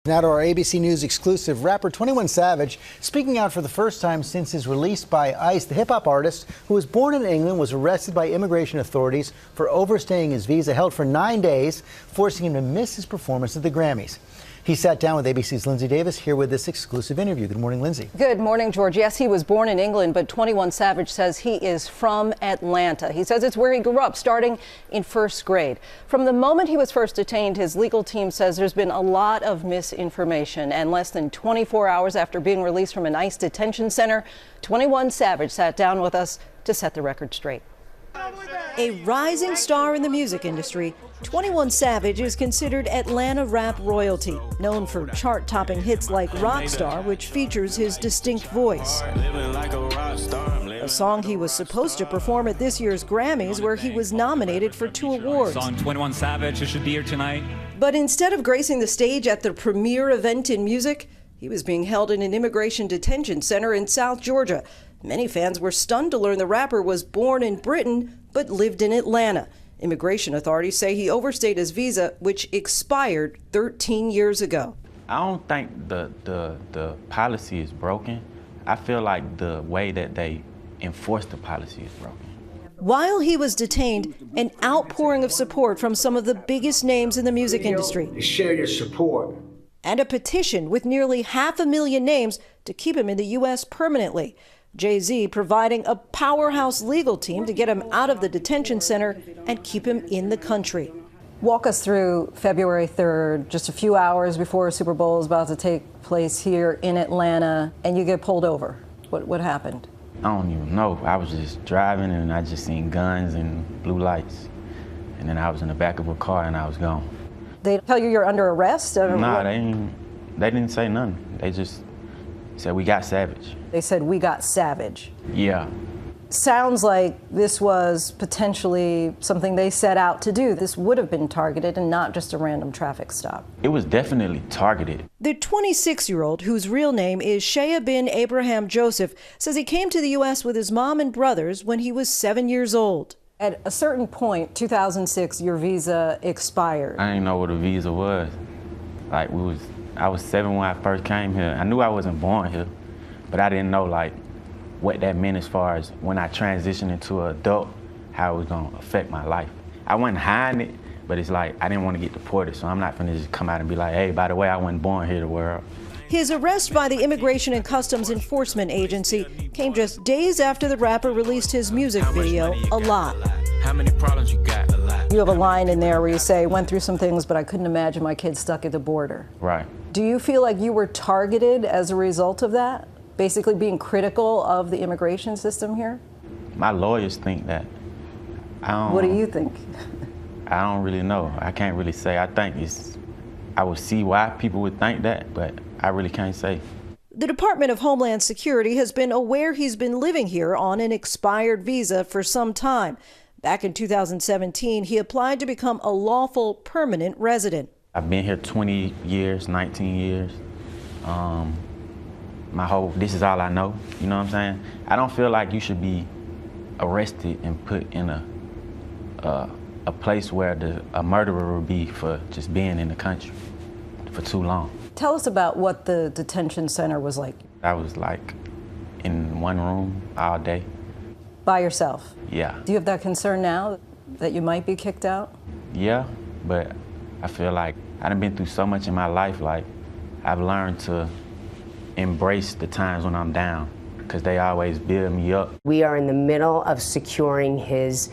Now to our ABC News exclusive. Rapper 21 Savage speaking out for the first time since his release by ICE. The hip-hop artist, who was born in England, was arrested by immigration authorities for overstaying his visa, held for 9 days, forcing him to miss his performance at the Grammys. He sat down with ABC's Linsey Davis here with this exclusive interview. Good morning, Linsey. Good morning, George. Yes, he was born in England, but 21 Savage says he is from Atlanta. He says it's where he grew up, starting in first grade. From the moment he was first detained, his legal team says there's been a lot of misinformation. And less than 24 hours after being released from an ICE detention center, 21 Savage sat down with us to set the record straight. A rising star in the music industry, 21 Savage is considered Atlanta rap royalty, known for chart-topping hits like Rockstar, which features his distinct voice. A song he was supposed to perform at this year's Grammys, where he was nominated for 2 awards. Song 21 Savage, it should be here tonight. But instead of gracing the stage at the premier event in music, he was being held in an immigration detention center in South Georgia. Many fans were stunned to learn the rapper was born in Britain but lived in Atlanta. Immigration authorities say he overstayed his visa, which expired 13 years ago. I don't think the policy is broken. I feel like the way that they enforce the policy is broken. While he was detained, an outpouring of support from some of the biggest names in the music industry. Share your support. And a petition with nearly 500,000 names to keep him in the U.S. permanently. Jay-Z providing a powerhouse legal team to get him out of the detention center and keep him in the country. Walk us through February 3rd, just a few hours before Super Bowl is about to take place here in Atlanta, and you get pulled over. What happened? I don't even know. I was just driving and I just seen guns and blue lights. And then I was in the back of a car and I was gone. They tell you you're under arrest? Nah, they didn't say nothing. They just said, "We got Savage." They said, "We got Savage." Yeah. Sounds like this was potentially something they set out to do. This would have been targeted and not just a random traffic stop. It was definitely targeted. The 26-year-old, whose real name is Shea bin Abraham Joseph, says he came to the U.S. with his mom and brothers when he was 7 years old. At a certain point, 2006, your visa expired. I didn't know what a visa was. Like, I was 7 when I first came here. I knew I wasn't born here, but I didn't know like what that meant as far as when I transitioned into an adult, how it was gonna affect my life. I wasn't hiding it, but it's like I didn't want to get deported, so I'm not gonna just come out and be like, "Hey, by the way, I wasn't born here to world." His arrest by the Immigration and Customs Enforcement Agency came just days after the rapper released his music video, A Lot. How many problems you got? A lot. You have a line in there where you say, "Went through some things, but I couldn't imagine my kids stuck at the border." Right. Do you feel like you were targeted as a result of that? Basically being critical of the immigration system here? My lawyers think that. What do you think? I don't really know. I can't really say. I would see why people would think that, but I really can't say. The Department of Homeland Security has been aware he's been living here on an expired visa for some time. Back in 2017, he applied to become a lawful permanent resident. I've been here 20 years, 19 years. This is all I know, you know what I'm saying? I don't feel like you should be arrested and put in a place where a murderer would be for just being in the country for too long. Tell us about what the detention center was like. I was like in one room all day. By yourself? Yeah. Do you have that concern now that you might be kicked out? Yeah, but I feel like I've been through so much in my life, like I've learned to embrace the times when I'm down, because they always build me up. We are in the middle of securing his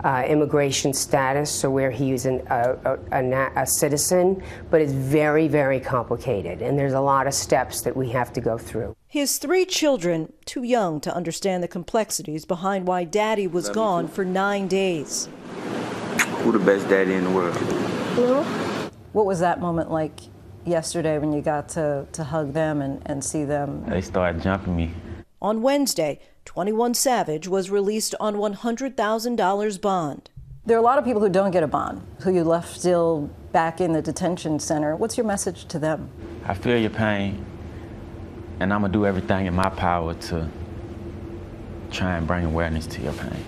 immigration status, so where he is a citizen, but it's very, very complicated, and there's a lot of steps that we have to go through. His 3 children, too young to understand the complexities behind why Daddy was gone for 9 days. Who the best daddy in the world? No. What was that moment like yesterday when you got to hug them and see them? They started jumping me. On Wednesday, 21 Savage was released on $100,000 bond. There are a lot of people who don't get a bond, who you left still back in the detention center. What's your message to them? I feel your pain, and I'm gonna do everything in my power to try and bring awareness to your pain.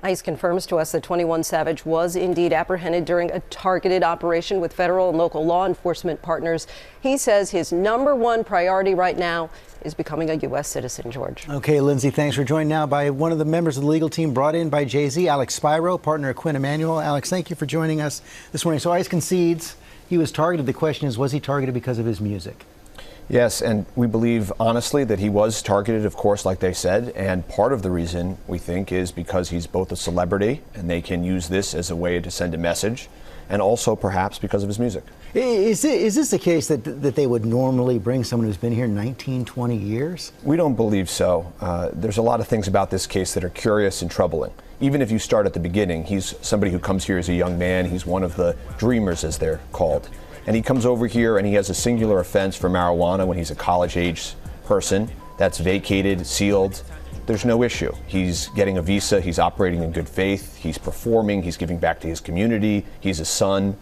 ICE confirms to us that 21 Savage was indeed apprehended during a targeted operation with federal and local law enforcement partners. He says his #1 priority right now is becoming a U.S. citizen, George. Okay, Lindsay, thanks for joining now by one of the members of the legal team brought in by Jay-Z, Alex Spiro, partner of Quinn Emanuel. Alex, thank you for joining us this morning. So ICE concedes he was targeted. The question is, was he targeted because of his music? Yes, and we believe honestly that he was targeted, of course, like they said, and part of the reason we think is because he's both a celebrity and they can use this as a way to send a message, and also perhaps because of his music. Is this the case that they would normally bring someone who's been here 19, 20 years? We don't believe so. There's a lot of things about this case that are curious and troubling. Even if you start at the beginning, he's somebody who comes here as a young man. He's one of the dreamers, as they're called. And he comes over here and he has a singular offense for marijuana when he's a college-age person. That's vacated, sealed. There's no issue. He's getting a visa. He's operating in good faith. He's performing. He's giving back to his community. He's a son.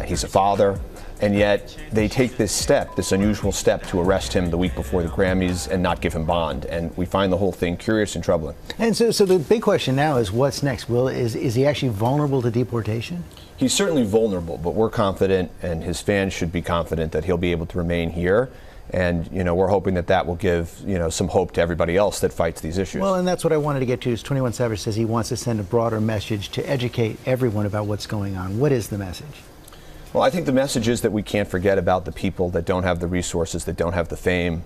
He's a father. And yet they take this step, this unusual step, to arrest him the week before the Grammys and not give him bond. And we find the whole thing curious and troubling. And so the big question now is what's next? Is he actually vulnerable to deportation? He's certainly vulnerable, but we're confident, and his fans should be confident, that he'll be able to remain here. And, we're hoping that will give, some hope to everybody else that fights these issues. Well, and that's what I wanted to get to. Is 21 Savage says he wants to send a broader message to educate everyone about what's going on. What is the message? Well, I think the message is that we can't forget about the people that don't have the resources, that don't have the fame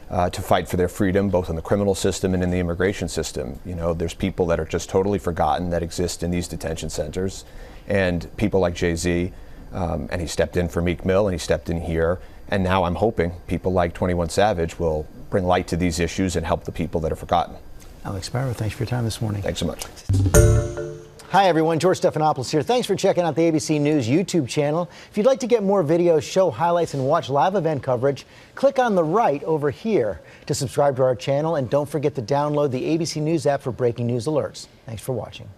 to fight for their freedom, both in the criminal system and in the immigration system. There's people that are just totally forgotten that exist in these detention centers, and people like Jay-Z, and he stepped in for Meek Mill, and he stepped in here. And now I'm hoping people like 21 Savage will bring light to these issues and help the people that are forgotten. Alex Spiro, thanks for your time this morning. Thanks so much. Hi, everyone. George Stephanopoulos here. Thanks for checking out the ABC News YouTube channel. If you'd like to get more videos, show highlights, and watch live event coverage, click on the right over here to subscribe to our channel. And don't forget to download the ABC News app for breaking news alerts. Thanks for watching.